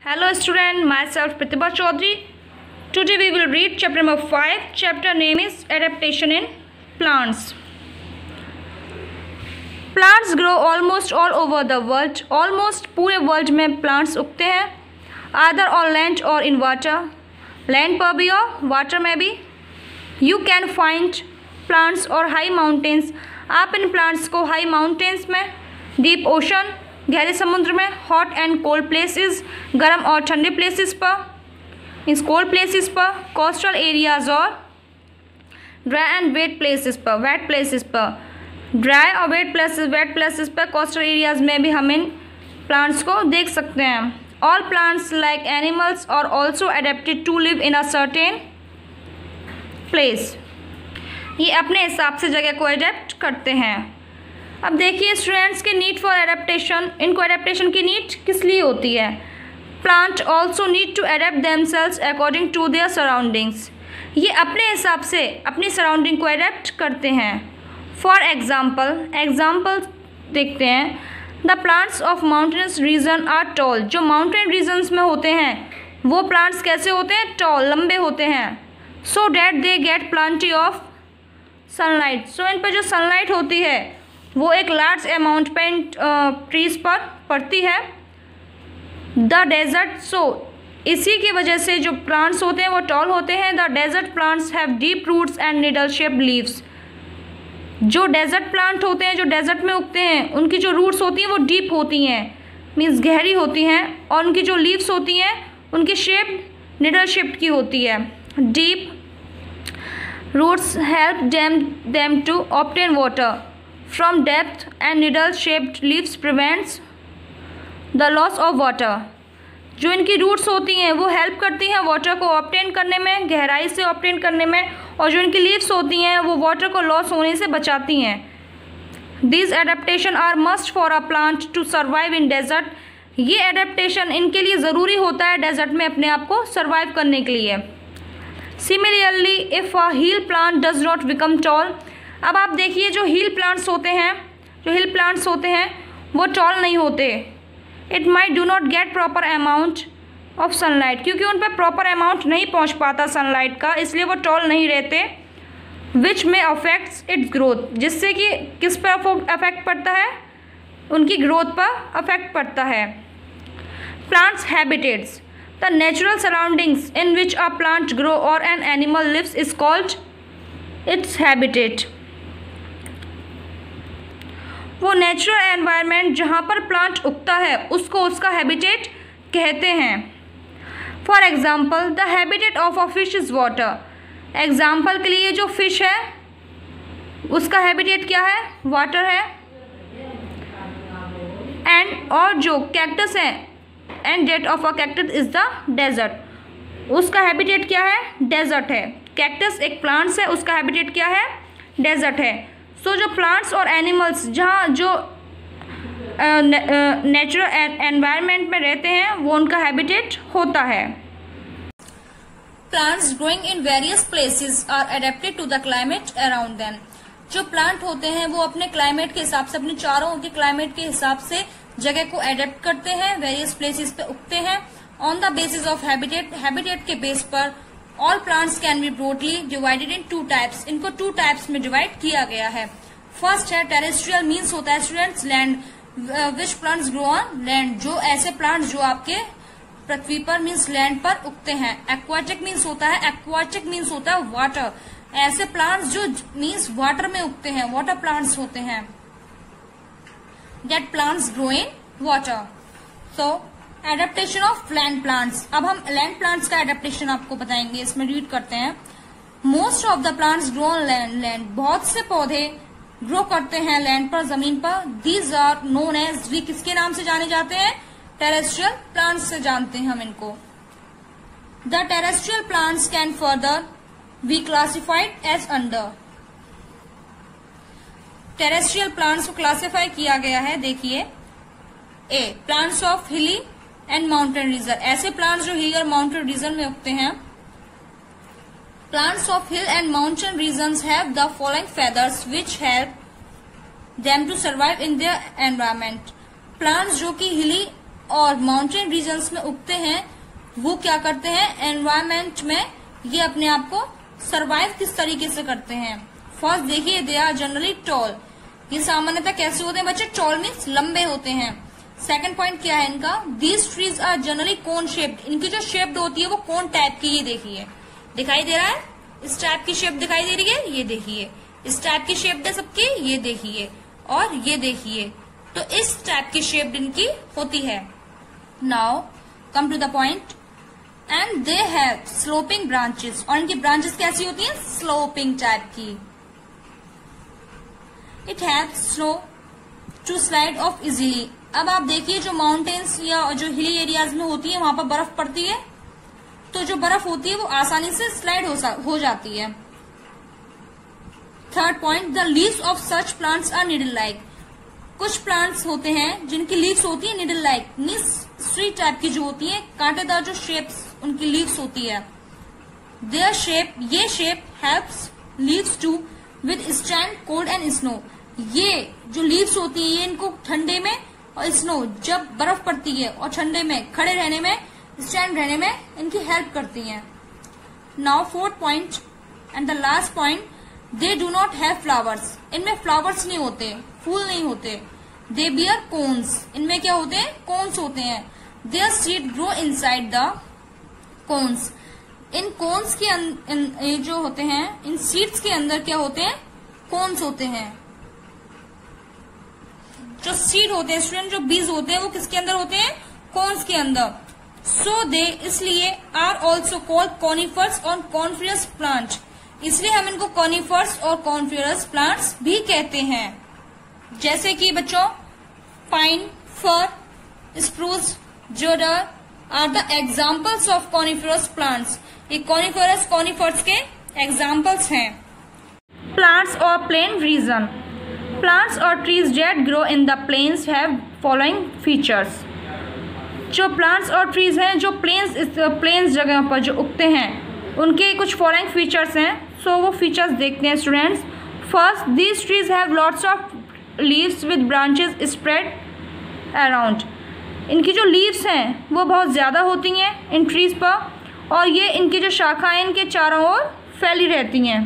Hello student, myself Pratibha Chaudhary. Today we will read chapter number 5. Chapter name is Adaptation in Plants. Plants grow almost all over the world. Almost पूरे world में plants उगते हैं. Either on land or in water. Land पर भी और water में भी. You can find plants or high mountains. आप इन plants को high mountains में, deep ocean गहरे समुद्र में, हॉट एंड कोल्ड प्लेसेस गर्म और ठंडे प्लेसेस पर, मीन्स कोल्ड प्लेसेस पर, कोस्टल एरियाज और ड्राई एंड वेट प्लेसेस पर, वेट प्लेसेस पर, ड्राई और वेट प्लेसेस पर, कोस्टल एरियाज में भी हम इन प्लांट्स को देख सकते हैं. All plants like animals are also adapted to live in a certain place. ये अपने हिसाब से जगह को एडेप्ट करते हैं. अब देखिए स्टूडेंट्स के नीड फॉर एडेप्टेशन, इनको एडेप्टेशन की नीड किस लिए होती है. Plant also need to adapt themselves according to their surroundings. ये अपने हिसाब से अपनी सराउंडिंग को एडेप्ट करते हैं. फॉर एग्जाम्पल देखते हैं. The plants of mountainous region are tall. जो माउंटेन रीजन्स में होते हैं वो प्लांट्स कैसे होते हैं, टॉल, लंबे होते हैं. So that they get plenty of sunlight. So इन पर जो सनलाइट होती है वो एक लार्ज अमाउंट पे ट्रीज पर पड़ती है. द डेजर्ट, सो इसी की वजह से जो प्लांट्स होते हैं वो टॉल होते हैं. The desert plants have deep roots and needle shaped leaves. जो डेजर्ट प्लांट होते हैं, जो डेजर्ट में उगते हैं, उनकी जो रूट्स होती हैं वो डीप होती हैं, मीन्स गहरी होती हैं, और उनकी जो लीव्स होती हैं उनकी शेप नीडल शेप्ड की होती है. Deep roots help them to obtain water from depth and needle shaped leaves prevents the loss of water. जो इनकी रूट्स होती हैं वो हेल्प करती हैं वाटर को ऑब्टेन करने में, गहराई से ऑब्टेन करने में, और जो इनकी लीव्स होती हैं वो वाटर को लॉस होने से बचाती हैं. These adaptation are must for a plant to survive in desert. ये एडेप्टेशन इनके लिए ज़रूरी होता है डेजर्ट में अपने आप को सर्वाइव करने के लिए. Similarly, if a hill plant does not become tall. अब आप देखिए जो हिल प्लांट्स होते हैं वो टॉल नहीं होते. It might do not get proper amount of sunlight. क्योंकि उन पर प्रॉपर अमाउंट नहीं पहुंच पाता सनलाइट का, इसलिए वो टॉल नहीं रहते. विच में अफेक्ट्स इट्स ग्रोथ. जिससे कि किस पर अफेक्ट पड़ता है, उनकी ग्रोथ पर अफेक्ट पड़ता है. Plants habitats. The natural surroundings in which a plant grow or an animal lives is called its habitat. वो नेचुरल एनवायरनमेंट जहाँ पर प्लांट उगता है उसको उसका हैबिटेट कहते हैं. For example the habitat of a fish is water. Example के लिए जो फिश है उसका हैबिटेट क्या है, वाटर है. एंड और जो कैक्टस है, and that of a cactus is the desert. उसका हैबिटेट क्या है, डेजर्ट है. कैक्टस एक प्लांट्स है, उसका हैबिटेट क्या है, डेजर्ट है. सो जो प्लांट्स और एनिमल्स जहाँ जो नेचुरल एनवायरनमेंट में रहते हैं वो उनका हैबिटेट होता है. Plants growing in various places are adapted to the climate around them. जो प्लांट होते हैं वो अपने क्लाइमेट के हिसाब से, अपने चारों ओर के क्लाइमेट के हिसाब से जगह को एडेप्ट करते हैं, वेरियस प्लेसेस पे उगते हैं. On the basis of habitat के बेस पर all plants can be broadly divided in two types. इनको टू टाइप्स में डिवाइड किया गया है. फर्स्ट है टेरेस्ट्रियल, मीन्स होता है students land, which plants grow on land. जो ऐसे प्लांट्स जो आपके पृथ्वी पर मीन्स लैंड पर उगते हैं. एक्वाटिक मीन्स होता है वाटर. ऐसे प्लांट्स जो मीन्स वाटर में उगते हैं, वाटर प्लांट्स होते हैं. That plants grow in water. So adaptation of land plants. अब हम लैंड प्लांट्स का एडेप्टेशन आपको बताएंगे. इसमें रीड करते हैं. Most of the plants grow on land. बहुत से पौधे ग्रो करते हैं लैंड पर, जमीन पर. These are known as, we किसके नाम से जाने जाते हैं, टेरेस्ट्रियल प्लांट्स से जानते हैं हम इनको. The terrestrial plants can further be classified as under. Terrestrial plants को क्लासिफाई किया गया है. देखिए, A plants of hilly and mountain region. ऐसे प्लांट्स जो हिल और माउंटेन रीजन में उगते हैं. Plants of hill and mountain regions have the following features which help them to survive in their environment. Plants जो कि हिली और माउंटेन रीजन्स में उगते हैं वो क्या करते हैं, एनवायरमेंट में ये अपने आप को सरवाइव किस तरीके से करते हैं। फर्स्ट देखिए, दे आर जनरली टॉल, ये सामान्यतः कैसे होते हैं बच्चे, टॉल मीन्स लंबे होते हैं। सेकंड पॉइंट क्या है इनका, these trees are generally cone shaped, इनकी जो शेप्ड होती है वो कोन टाइप की, ये देखिए दिखाई दे रहा है, इस टाइप की शेप दिखाई दे रही है, ये देखिए इस टाइप की शेप है सबकी, ये देखिए और ये देखिए, तो इस टाइप की शेप इनकी होती है। Now come to the point, and they have sloping branches, और इनकी ब्रांचेस कैसी होती हैं, स्लोपिंग टाइप की। It have snow to slide off easily, अब आप देखिए जो माउंटेन्स या जो हिली एरियाज में होती है वहां पर बर्फ पड़ती है, तो जो बर्फ होती है वो आसानी से स्लाइड हो जाती है। Third point, the leaves of such plants are needle like, कुछ प्लांट्स होते हैं जिनकी लीव्स होती है नीडल लाइक मीन्स स्ट्री टाइप की जो होती है, कांटेदार जो शेप्स उनकी लीव्स होती है। देयर शेप, ये shape helps leaves to withstand cold and snow, ये जो लीव्स होती है ये इनको ठंडे में और स्नो जब बर्फ पड़ती है और ठंडे में खड़े रहने में, स्टैंड रहने में इनकी हेल्प करती हैं। Now fourth point and the last point, they do not have flowers, इनमें फ्लावर्स नहीं होते, फूल नहीं होते। दे बियर कोन्स, इनमें क्या होते हैं, कोन्स होते हैं। Their seed grow inside the cones, इन कोन्स के जो होते हैं, इन सीड्स के अंदर क्या होते हैं, कोन्स होते हैं। जो सीड होते हैं स्टूडेंट, जो बीज होते हैं वो किसके अंदर होते हैं, कोन्स के अंदर। सो दे, इसलिए आर ऑल्सो कॉल्ड कॉनिफर्स और कॉन्फियस प्लांट, इसलिए हम इनको कॉनिफर्स और कॉन्फियस प्लांट्स भी कहते हैं। जैसे कि बच्चों pine, fir, spruce, deodar are the examples of coniferous plants, ये कॉनिफर्स के एग्जाम्पल्स हैं। प्लांट्स और प्लेन रीजन, प्लांट्स और trees that grow in the plains have following features, जो प्लांट्स और ट्रीज हैं जो प्लेन्स जगह पर जो उगते हैं उनके कुछ फॉलोइंग फीचर्स हैं। सो वो फीचर्स देखते हैं students. First, these trees have lots of leaves with branches spread around, इनकी जो लीव्स हैं वो बहुत ज़्यादा होती हैं इन ट्रीज पर, और ये इनकी जो शाखाएं इनके चारों ओर फैली रहती हैं।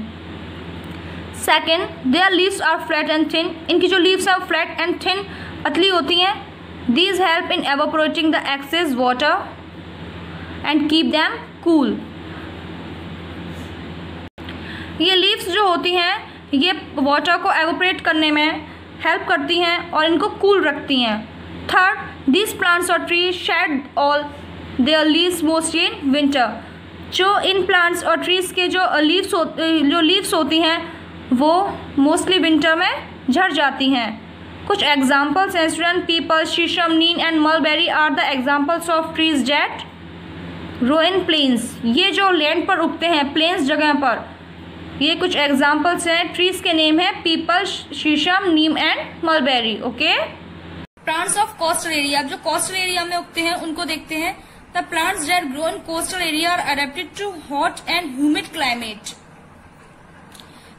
Second, their leaves are flat and thin, इनकी जो लीव्स हैं फ्लैट एंड थिन, पतली होती हैं। These help in evaporating the excess water and keep them cool. ये लीव्स जो होती हैं ये वाटर को एवोपरेट करने में हेल्प करती हैं और इनको कूल रखती हैं। Third, these plants or trees shed all their leaves mostly in winter, जो इन प्लांट्स और ट्रीज के जो लीव्स होती हैं वो मोस्टली विंटर में झड़ जाती हैं। कुछ एग्जाम्पल्स हैं student, peepal, sheesham, neem and mulberry are the examples of trees that grow in plains, ये जो लैंड पर उगते हैं प्लेन्स जगह पर, ये कुछ एग्जाम्पल्स हैं। ट्रीज के नेम है peepal, sheesham, neem and mulberry. Okay, plants of coastal area, जो कोस्टल एरिया में उगते हैं उनको देखते हैं। The plants that grow in coastal area are adapted to hot and humid climate,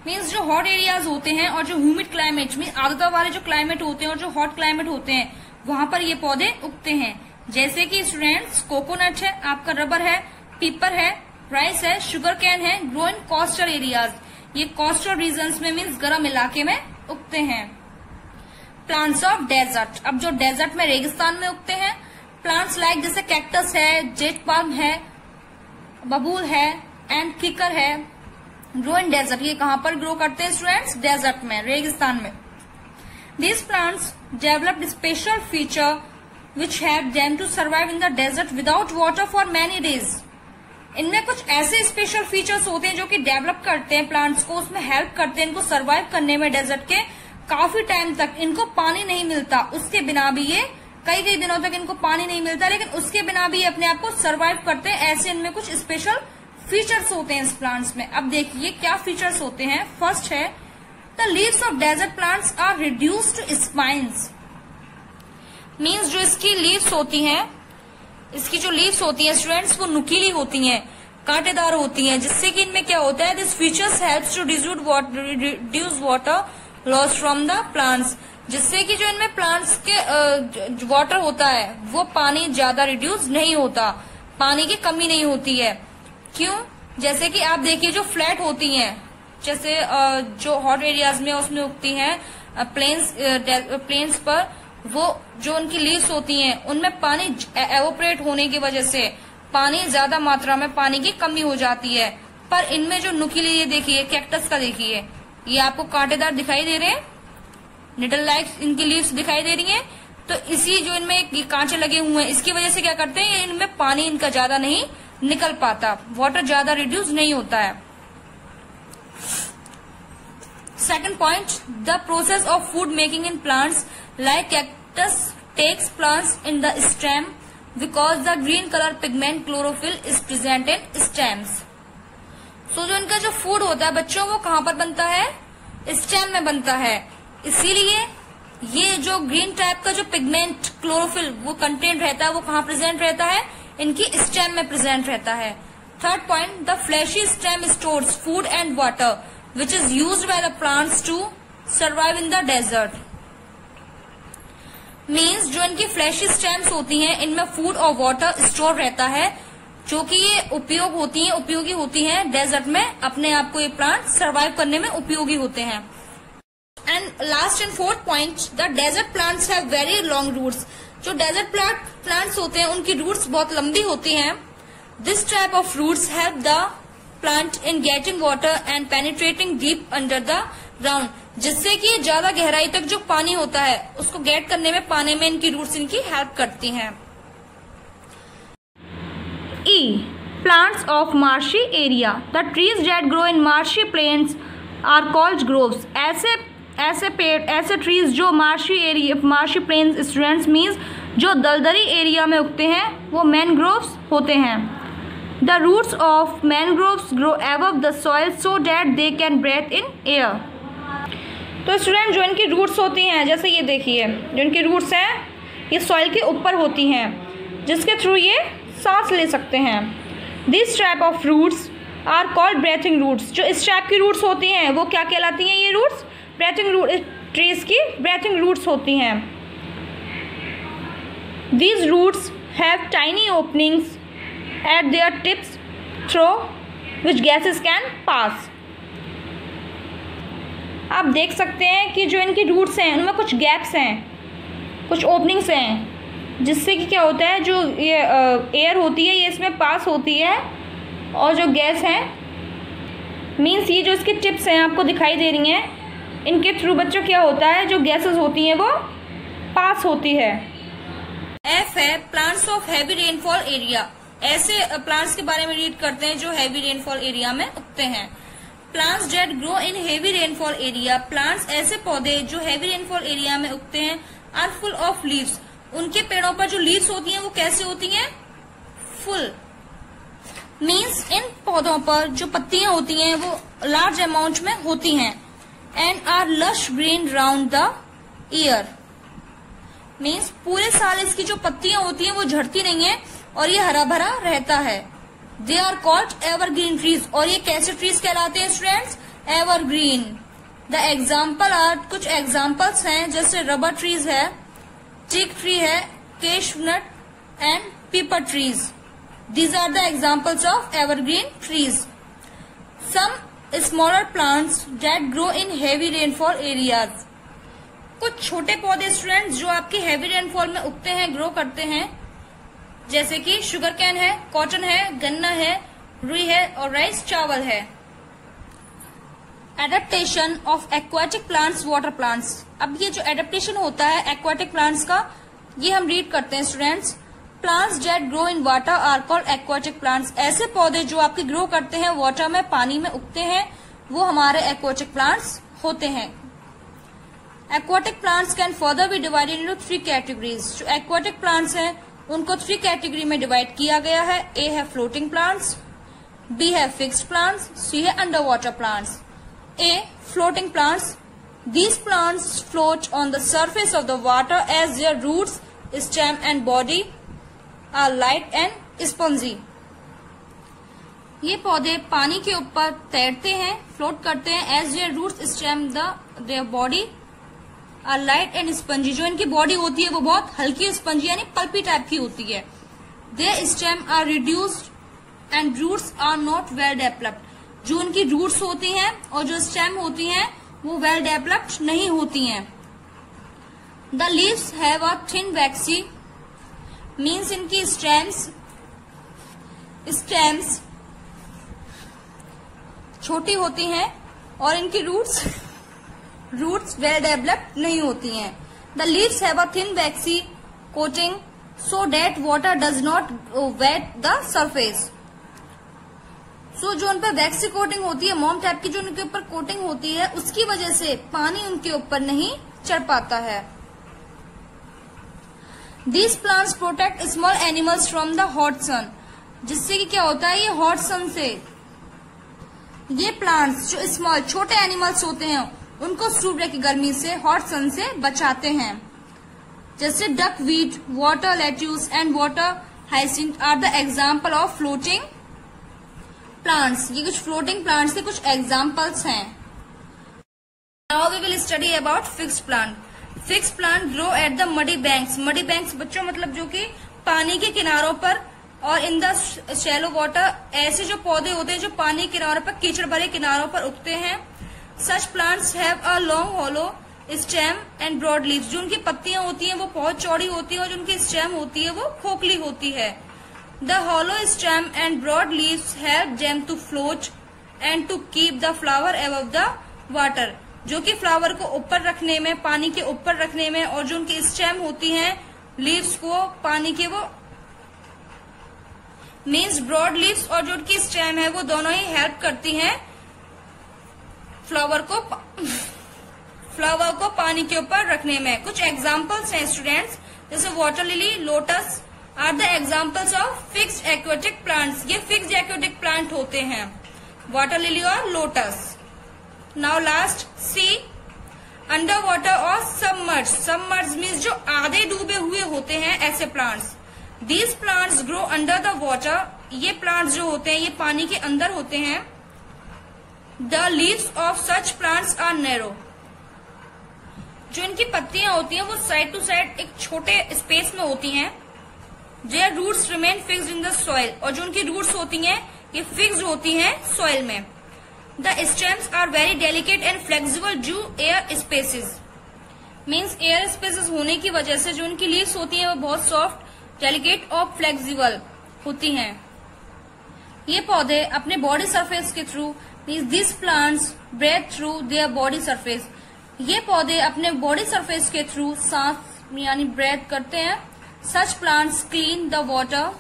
means जो हॉट एरियाज होते हैं और जो ह्यूमिड क्लाइमेट मीन आर्द्रता वाले जो क्लाइमेट होते हैं और जो हॉट क्लाइमेट होते हैं वहां पर ये पौधे उगते हैं। जैसे कि स्टूडेंट्स कोकोनट है, आपका रबर है, पीपर है, राइस है, शुगर कैन है, ग्रो इन कोस्टल एरियाज, ये कोस्टल रीजन्स में मीन्स गर्म इलाके में उगते हैं। प्लांट्स ऑफ डेजर्ट, अब जो डेजर्ट में रेगिस्तान में उगते हैं प्लांट्स लाइक जैसे कैक्टस है, जेट पाल्म है, बबूल है एंड किकर है, ग्रो इन डेजर्ट, ये कहां पर ग्रो करते हैं स्टूडेंट्स, डेजर्ट में, रेगिस्तान में। These plants developed special feature which have them to survive in the desert without water for many days, इनमें कुछ ऐसे स्पेशल फीचर्स होते हैं जो कि डेवलप करते हैं प्लांट्स को, उसमें हेल्प करते हैं इनको सर्वाइव करने में डेजर्ट के काफी टाइम तक। इनको पानी नहीं मिलता, उसके बिना भी ये कई दिनों तक इनको पानी नहीं मिलता, लेकिन उसके बिना भी ये अपने आप को सर्वाइव करते हैं। ऐसे इनमें कुछ स्पेशल फीचर्स होते हैं इस प्लांट्स में। अब देखिए क्या फीचर्स होते हैं। फर्स्ट है the leaves of desert plants are reduced to spines, means जो इसकी लीव्स होती हैं, इसकी जो लीव्स होती हैं स्टूडेंट्स वो नुकीली होती हैं, कांटेदार होती हैं, जिससे कि इनमें क्या होता है, this features helps to reduce water loss from the plants, जिससे कि जो इनमें प्लांट्स के वाटर होता है वो पानी ज्यादा रिड्यूस नहीं होता, पानी की कमी नहीं होती है। क्यों? जैसे कि आप देखिए जो फ्लैट होती हैं, जैसे जो हॉट एरियाज में उसमें उगती हैं प्लेन्स पर, वो जो उनकी लीव्स होती हैं उनमें पानी एवोपरेट होने की वजह से पानी ज्यादा मात्रा में पानी की कमी हो जाती है। पर इनमें जो नुकीली, ये देखिए कैक्टस का देखिए, ये आपको कांटेदार दिखाई दे रहे हैं, निडल लाइक इनकी लीव्स दिखाई दे रही हैं। तो इसी जो इनमें कांचे लगे हुए हैं इसकी वजह से क्या करते हैं, इनमें पानी इनका ज्यादा नहीं निकल पाता, वाटर ज्यादा रिड्यूस नहीं होता है। Second point, the process of food making in plants like cactus takes place in the stem because the green colour pigment chlorophyll is present in stems. So जो इनका जो फूड होता है बच्चों वो कहाँ पर बनता है, स्टेम में बनता है। इसीलिए ये जो ग्रीन टाइप का जो पिगमेंट क्लोरोफिल वो कंटेंट रहता है वो कहाँ प्रेजेंट रहता है, इनकी स्टेम में प्रेजेंट रहता है। Third point, the fleshy stem stores food and water which is used by the plants to survive in the desert. Means जो इनकी फ्लैशी स्टेम्स होती हैं इनमें फूड और वाटर स्टोर रहता है, जो कि ये उपयोगी होती हैं डेजर्ट में, अपने आप को ये प्लांट सर्वाइव करने में उपयोगी होते हैं। And last and fourth point, the desert plants have very long roots. जो डेजर्ट प्लांट्स होते हैं उनकी रूट्स बहुत लंबी होती हैं। This type of roots help the plant in getting water and penetrating deep under the ground, जिससे कि ज्यादा गहराई तक जो पानी होता है उसको गेट करने में, पाने में इनकी रूट्स इनकी हेल्प करती हैं। E. Plants of marshy area. The trees that grow in marshy plains are called groves. ऐसे ट्रीज जो मार्शी प्लेन्स स्टूडेंट्स मीन्स जो दलदली एरिया में उगते हैं वो मैनग्रोव्स होते हैं। The roots of mangroves grow above the soil so that they can breathe in air. तो स्टूडेंट जो इनकी रूट्स होती हैं, जैसे ये देखिए जो इनकी रूट्स हैं ये सॉइल के ऊपर होती हैं, जिसके थ्रू ये सांस ले सकते हैं। This type of roots are called breathing roots. जो इस टाइप की रूट्स होती हैं वो क्या कहलाती हैं, ये रूट्स ब्रेथिंग रूट, ट्रीज की ब्रेथिंग रूट्स होती हैं। These roots have tiny openings at their tips through which gases can pass. आप देख सकते हैं कि जो इनकी रूट्स हैं उनमें कुछ गैप्स हैं, कुछ ओपनिंग्स हैं, जिससे कि क्या होता है जो ये एयर होती है ये इसमें पास होती है, और जो गैस है मीन्स ये जो इसकी टिप्स हैं आपको दिखाई दे रही हैं, इनके थ्रू बच्चों क्या होता है जो गैसेस होती हैं वो पास होती है। एफ है plants of heavy rainfall area. ऐसे प्लांट्स के बारे में रीड करते हैं जो हैवी रेनफॉल एरिया में उगते हैं। Plants that grow in heavy rainfall area. Plants ऐसे पौधे जो हैवी रेनफॉल एरिया में उगते हैं आर फुल ऑफ लीव्स। उनके पेड़ों पर जो लीव्स होती हैं वो कैसे होती हैं, फुल। मीन्स इन पौधों पर जो पत्तियां होती हैं वो लार्ज अमाउंट में होती हैं। And are lush green round the year. Means पूरे साल इसकी जो पत्तियां होती हैं वो झड़ती नहीं है और ये हरा भरा रहता है। They are called evergreen trees. और ये कैसे ट्रीज कहलाते हैं students, evergreen. The example are, कुछ एग्जाम्पल्स हैं जैसे रबर ट्रीज है, टीक ट्री है, cashew nut and pepper trees. These are the examples of evergreen trees. Some smaller plants that grow in heavy rainfall areas. कुछ छोटे पौधे स्टूडेंट्स जो आपके हेवी रेनफॉल में उगते हैं, ग्रो करते हैं, जैसे कि शुगर कैन है, कॉटन है, गन्ना है, रुई है और राइस चावल है। Adaptation of aquatic plants, water plants. अब ये जो एडेप्टेशन होता है एक्वाटिक प्लांट्स का, ये हम रीड करते हैं students. Plants that grow in water are called aquatic plants. ऐसे पौधे जो आपके ग्रो करते हैं वाटर में, पानी में उगते हैं, वो हमारे एक्वाटिक प्लांट्स होते हैं। Aquatic plants can further be divided into 3 categories. जो एक्वाटिक प्लांट्स हैं उनको 3 कैटेगरी में डिवाइड किया गया है। ए है फ्लोटिंग प्लांट्स, बी है फिक्स्ड प्लांट्स, सी है under water plants. A floating plants. These plants float on the surface of the water as their roots, stem and body are light and spongy. ये पौधे पानी के ऊपर तैरते हैं, फ्लोट करते हैं, as their roots, stem, their body are light and spongy, जो इनकी बॉडी होती है वो बहुत हल्की स्पंजी यानी पल्पी टाइप की होती है। Their stem are reduced and roots are not well developed, जो उनकी रूट्स होती हैं और जो स्टेम होती हैं वो वेल डेवलप्ड नहीं होती हैं। The leaves have a thin vaccine, means इनकी स्टेम्स छोटी होती हैं और इनकी रूट्स वेल डेवलप्ड नहीं होती हैं। The leaves have a thin waxy coating so that water does not wet the surface. So जो उन पर वैक्सी कोटिंग होती है, मोम टाइप की जो उनके ऊपर कोटिंग होती है, उसकी वजह से पानी उनके ऊपर नहीं चढ़ पाता है। These plants protect small animals from the hot sun, जिससे कि क्या होता है, ये हॉट सन से ये प्लांट्स जो स्मॉल छोटे एनिमल्स होते हैं उनको सूर्य की गर्मी से, हॉट सन से बचाते हैं। जैसे duckweed, water lettuce and water hyacinth are the example of floating plants. ये कुछ फ्लोटिंग प्लांट्स के कुछ एग्जाम्पल्स हैं। Now we will study about fixed plant. Fixed plant grow at the muddy banks. Muddy banks बच्चों मतलब जो कि पानी के किनारों पर और इन द शैलो वाटर, ऐसे जो पौधे होते हैं जो पानी के किनारों पर, कीचड़ भरे किनारों पर उगते हैं। Such plants have a long hollow stem and broad leaves, जो उनकी पत्तियां होती हैं वो बहुत चौड़ी होती है और जो उनकी स्टेम होती है वो खोखली होती है। The hollow stem and broad leaves help them to float and to keep the flower above the water, जो कि फ्लावर को ऊपर रखने में, पानी के ऊपर रखने में, और जो उनकी स्टेम होती हैं लीव्स को पानी के, वो मीन्स ब्रॉड लीव्स और जो उनकी स्टेम है वो दोनों ही हेल्प करती हैं फ्लावर को पानी के ऊपर रखने में। कुछ एग्जाम्पल्स हैं स्टूडेंट्स, जैसे water lily, lotus are the examples of fixed aquatic plants. ये फिक्स्ड एक्वेटिक प्लांट होते हैं, वाटर लिली और lotus. Now last C, under water और सबमर्ज। सबमर्ज मीन्स जो आधे डूबे हुए होते हैं ऐसे plants. These plants grow under the water. ये प्लांट्स जो होते हैं ये पानी के अंदर होते हैं। The leaves of such plants are narrow. जो इनकी पत्तियां होती हैं वो साइड टू साइड एक छोटे स्पेस में होती हैं। Their roots remain fixed in the soil, और जो उनकी रूट्स होती हैं ये फिक्स्ड होती हैं सॉइल में। The stems are very delicate and flexible due air spaces, means air spaces होने की वजह से जो उनकी लीव्स होती हैं वो बहुत सॉफ्ट, डेलिकेट और फ्लेक्सिबल होती हैं। ये पौधे अपने बॉडी सरफेस के through, means this plants breathe through their body surface. ये पौधे अपने बॉडी सरफेस के थ्रू सांस यानी ब्रेथ करते हैं। Such plants clean the water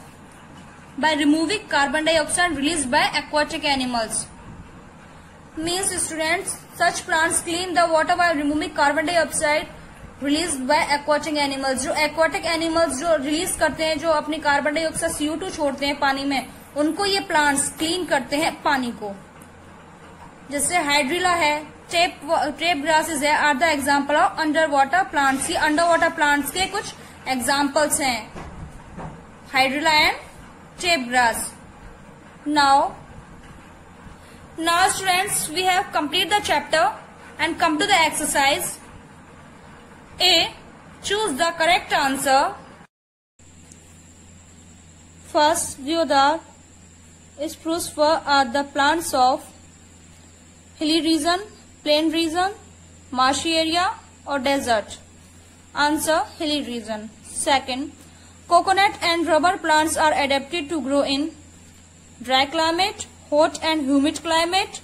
by removing carbon dioxide release by aquatic animals. Means students, such plants clean the water by removing carbon dioxide released by aquatic animals। जो aquatic animals जो release करते हैं, जो अपनी carbon dioxide CO2 छोड़ते हैं पानी में, उनको ये प्लांट्स क्लीन करते हैं पानी को। जैसे हाइड्रिला है, टेप ग्रासेस है, are the example of under water plants. ये अंडर वाटर प्लांट्स के कुछ एग्जाम्पल्स हैं, hydrilla and tape grass. Now students, we have completed the chapter and come to the exercise. A. Choose the correct answer. First, deodar spruce fir are the plants of hilly region, plain region, marshy area or desert. Answer, hilly region. Second, coconut and rubber plants are adapted to grow in dry climate, hot and humid climate,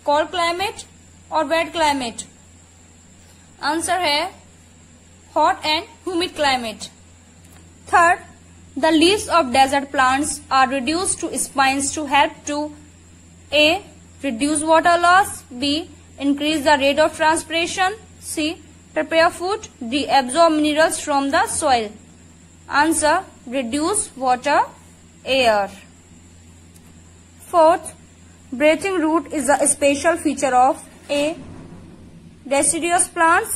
cold climate और wet climate. Answer है hot and humid climate. Third, the leaves of desert plants are reduced to spines to help to A. reduce water loss, B. increase the rate of transpiration, C. prepare food, D. absorb minerals from the soil. Answer, reduce water air. Fourth, breathing root is a special feature of A. deciduous plants,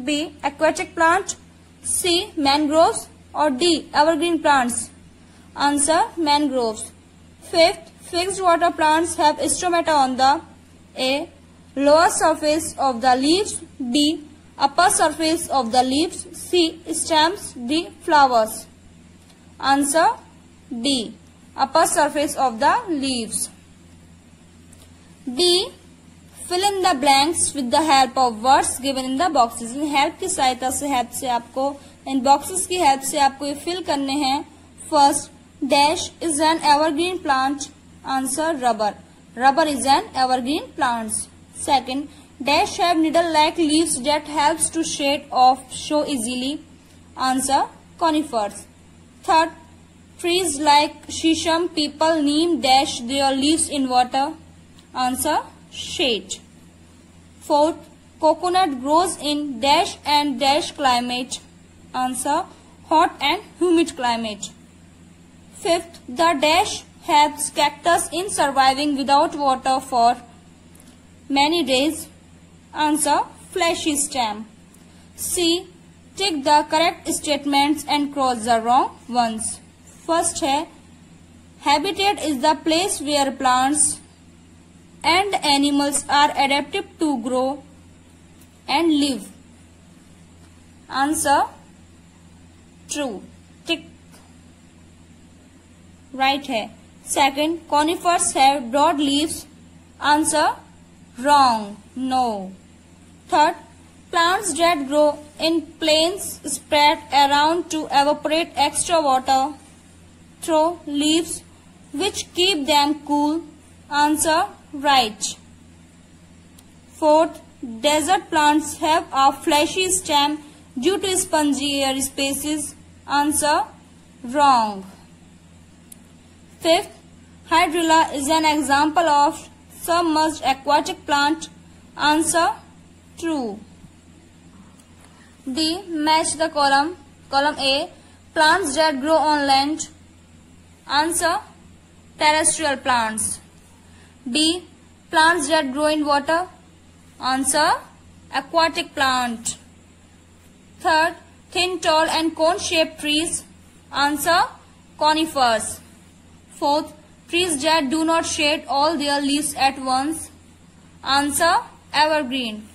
B. aquatic plant, C. mangroves or D. evergreen plants. Answer, mangroves. Fifth, fixed water plants have stomata on the A. lower surface of the leaves, B. Upper surface of the leaves. C. Stems the flowers. Answer D. Upper surface of the leaves. D. Fill in the blanks with the help of words given in the boxes. In help की सहायता से आपको इन boxes की help से आपको ये fill करने हैं. First, dash is an evergreen plant. Answer rubber. Rubber is an evergreen plant. Second, dash have needle-like leaves that helps to shade off so easily. Answer conifers. Third, trees like shisham, people, neem dash their leaves in water. Answer shade. Fourth, coconut grows in dash and dash climate. Answer hot and humid climate. Fifth, the dash helps cactus in surviving without water for many days. Answer fleshy stem. C. Tick the correct statements and cross the wrong ones. First है, habitat is the place where plants and animals are adapted to grow and live. Answer true. Tick. Right है. Second, conifers have broad leaves. Answer wrong. No. Third, plants that grow in plains spread around to evaporate extra water through leaves which keep them cool. Answer right. Fourth, desert plants have a fleshy stem due to spongy air spaces. Answer wrong. Fifth, hydrilla is an example of submerged aquatic plant. Answer true. D. Match the column. Column A, plants that grow on land. Answer terrestrial plants. B. Plants that grow in water. Answer aquatic plant. Third, thin, tall and cone-shaped trees. Answer conifers. Fourth, trees that do not shed all their leaves at once. Answer evergreen.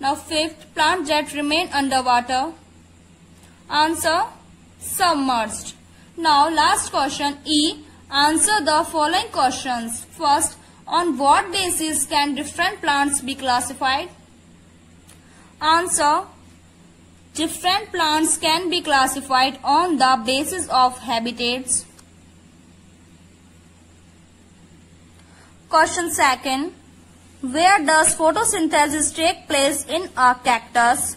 Now fifth, plants that remain underwater. Answer submerged. Now last question E. Answer the following questions. First, on what basis can different plants be classified? Answer, different plants can be classified on the basis of habitats. Question second, where does photosynthesis take place in a cactus?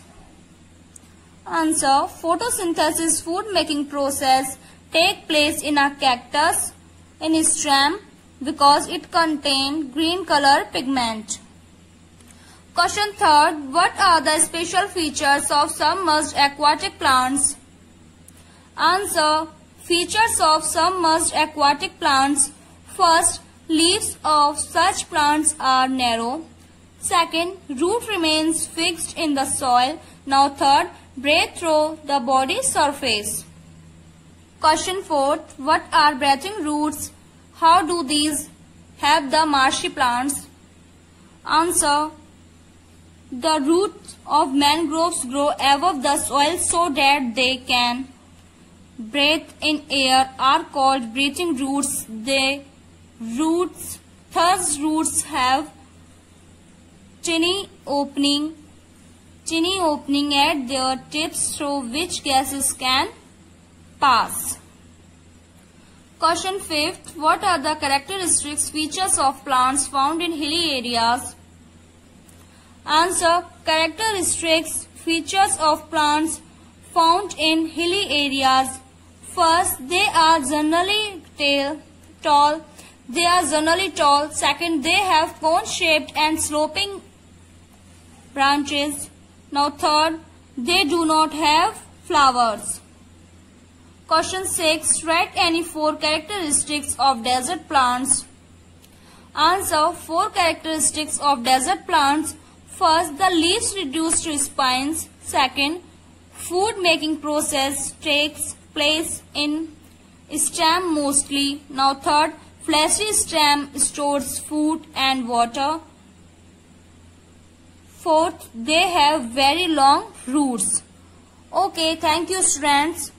Answer, photosynthesis food making process take place in a cactus in stem because it contains green color pigment. Question third, what are the special features of submerged aquatic plants? Answer, features of submerged aquatic plants. First, leaves of such plants are narrow. Second, root remains fixed in the soil. Now third, breathe through the body surface. Question fourth, what are breathing roots? How do these help the marshy plants? Answer, the roots of mangroves grow above the soil so that they can breathe in air are called breathing roots. Thus roots have tiny opening at their tips through which gases can pass. Question fifth, what are the characteristics features of plants found in hilly areas? Answer, characteristics features of plants found in hilly areas. First, they are generally tall. Second, they have cone-shaped and sloping branches. Now third, they do not have flowers. Question 6. Write any 4 characteristics of desert plants. Answer, 4 characteristics of desert plants. First, the leaves reduce to spines. Second, food making process takes place in stem mostly. Now third, fleshy stem stores food and water. Fourth, they have very long roots. Okay, thank you students.